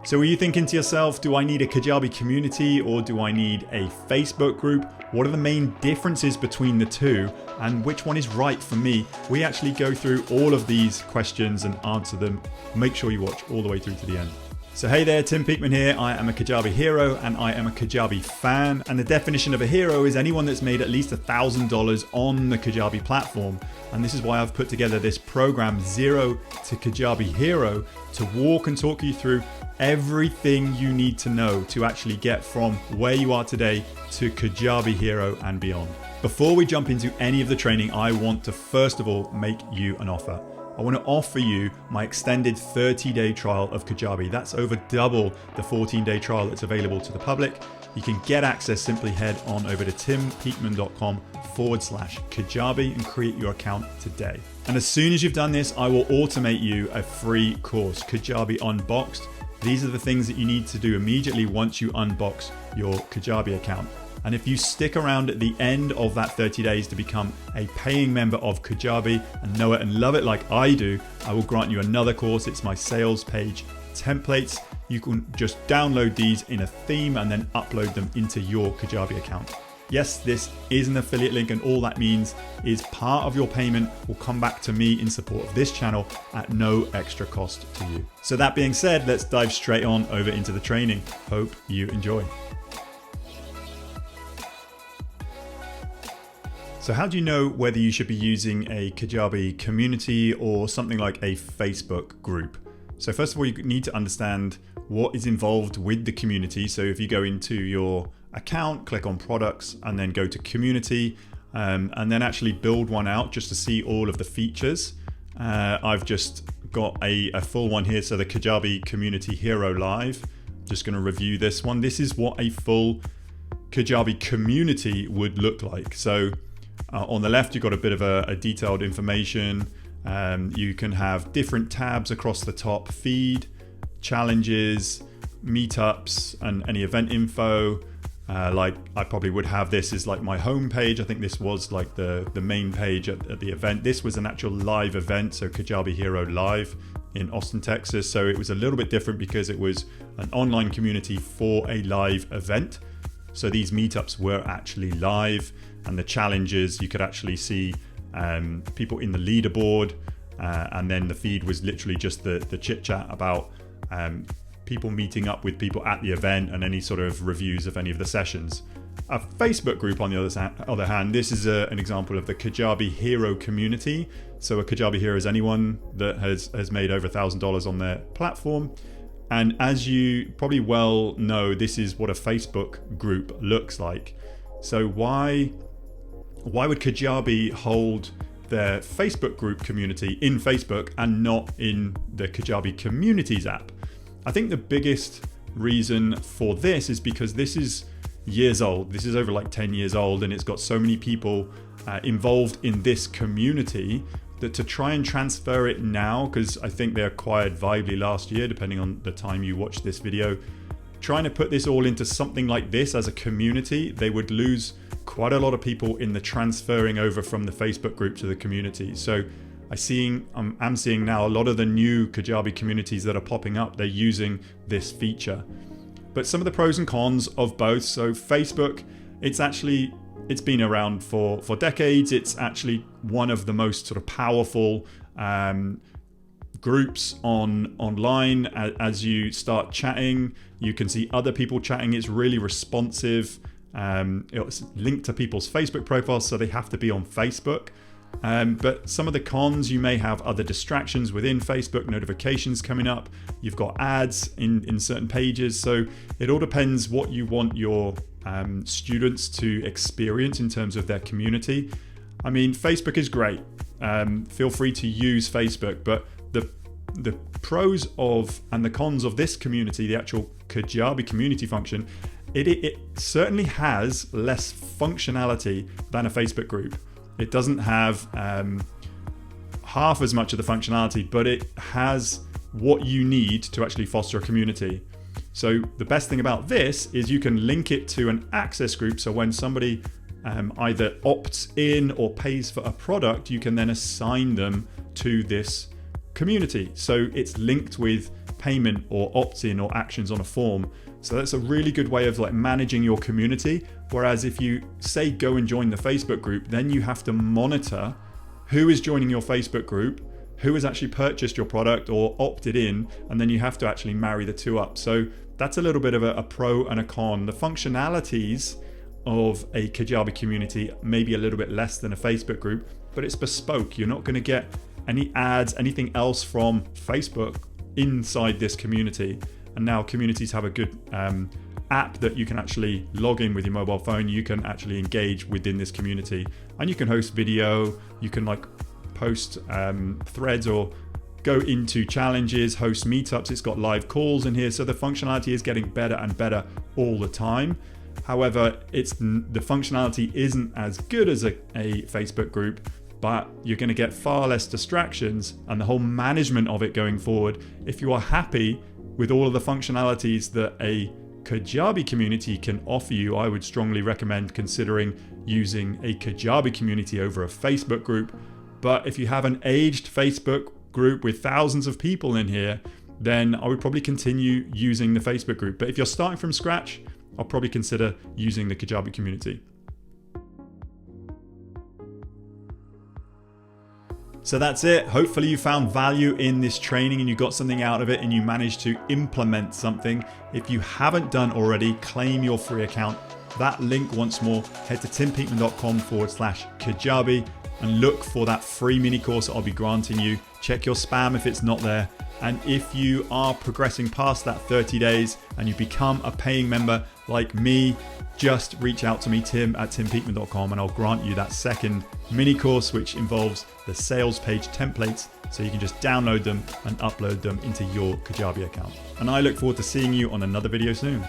So are you thinking to yourself, do I need a Kajabi community or do I need a Facebook group? What are the main differences between the two and which one is right for me? We actually go through all of these questions and answer them. Make sure you watch all the way through to the end. So hey there, Tim Peakman here. I am a Kajabi hero and I am a Kajabi fan. And the definition of a hero is anyone that's made at least $1,000 on the Kajabi platform. And this is why I've put together this program, Zero to Kajabi Hero, to walk and talk you through everything you need to know to actually get from where you are today to Kajabi Hero and beyond. Before we jump into any of the training, I want to first of all make you an offer. I want to offer you my extended 30-day trial of Kajabi. That's over double the 14-day trial that's available to the public. You can get access, simply head on over to timpeakman.com/Kajabi and create your account today. And as soon as you've done this, I will automate you a free course, Kajabi Unboxed. These are the things that you need to do immediately once you unbox your Kajabi account. And if you stick around at the end of that 30 days to become a paying member of Kajabi and know it and love it like I do, I will grant you another course. It's my sales page templates. You can just download these in a theme and then upload them into your Kajabi account. Yes, this is an affiliate link, and all that means is part of your payment will come back to me in support of this channel at no extra cost to you. So that being said, let's dive straight on over into the training. Hope you enjoy. So how do you know whether you should be using a Kajabi community or something like a Facebook group? So first of all, you need to understand what is involved with the community. So if you go into your account, click on products and then go to community and then actually build one out just to see all of the features. I've just got a full one here. So the Kajabi Community Hero Live, just going to review this one. This is what a full Kajabi community would look like. So on the left, you've got a bit of a detailed information. You can have different tabs across the top: feed, challenges, meetups, and any event info. Like I probably would have this as like my home page. I think this was like the main page at the event. This was an actual live event, so Kajabi Hero Live in Austin, Texas. So it was a little bit different because it was an online community for a live event. So these meetups were actually live, and the challenges, you could actually see people in the leaderboard, and then the feed was literally just the chit chat about people meeting up with people at the event and any sort of reviews of any of the sessions. A Facebook group, on the other hand, this is an example of the Kajabi Hero community. So a Kajabi Hero is anyone that has made over $1,000 on their platform. And as you probably well know, this is what a Facebook group looks like. So why would Kajabi hold their Facebook group community in Facebook and not in the Kajabi Communities app? I think the biggest reason for this is because this is years old. This is over like 10 years old, and it's got so many people involved in this community that to try and transfer it now, because I think they acquired Vibely last year, depending on the time you watch this video, trying to put this all into something like this as a community, they would lose quite a lot of people in the transferring over from the Facebook group to the community. So I'm seeing now a lot of the new Kajabi communities that are popping up, they're using this feature. But some of the pros and cons of both. So Facebook, it's been around for decades. It's actually one of the most sort of powerful groups online. As you start chatting, you can see other people chatting. It's really responsive. It's linked to people's Facebook profiles, so they have to be on Facebook. But some of the cons, you may have other distractions within Facebook, notifications coming up. You've got ads in certain pages. So it all depends what you want your students to experience in terms of their community. I mean, Facebook is great. Feel free to use Facebook, but the pros of and the cons of this community, the actual Kajabi community function, it certainly has less functionality than a Facebook group. It doesn't have half as much of the functionality, but it has what you need to actually foster a community. So the best thing about this is you can link it to an access group. So when somebody either opts in or pays for a product, you can then assign them to this community. So it's linked with payment or opt-in or actions on a form. So that's a really good way of like managing your community. Whereas if you say go and join the Facebook group, then you have to monitor who is joining your Facebook group, who has actually purchased your product or opted in, and then you have to actually marry the two up. So that's a little bit of a pro and a con. The functionalities of a Kajabi community may be a little bit less than a Facebook group, but it's bespoke. You're not going to get any ads, anything else from Facebook inside this community. And now communities have a good app that you can actually log in with your mobile phone. You can actually engage within this community, and you can host video, you can like post threads or go into challenges, host meetups. It's got live calls in here. So the functionality is getting better and better all the time. However, the functionality isn't as good as a Facebook group, but you're going to get far less distractions and the whole management of it going forward. If you are happy with all of the functionalities that a Kajabi community can offer you, I would strongly recommend considering using a Kajabi community over a Facebook group. But if you have an aged Facebook group with thousands of people in here, then I would probably continue using the Facebook group. But if you're starting from scratch, I'll probably consider using the Kajabi community. So that's it. Hopefully you found value in this training and you got something out of it and you managed to implement something. If you haven't done already, claim your free account. That link once more, head to timpeakman.com/Kajabi and look for that free mini course that I'll be granting you. Check your spam if it's not there. And if you are progressing past that 30 days and you become a paying member like me, just reach out to me, tim@timpeakman.com, and I'll grant you that second mini course, which involves the sales page templates, so you can just download them and upload them into your Kajabi account. And I look forward to seeing you on another video soon.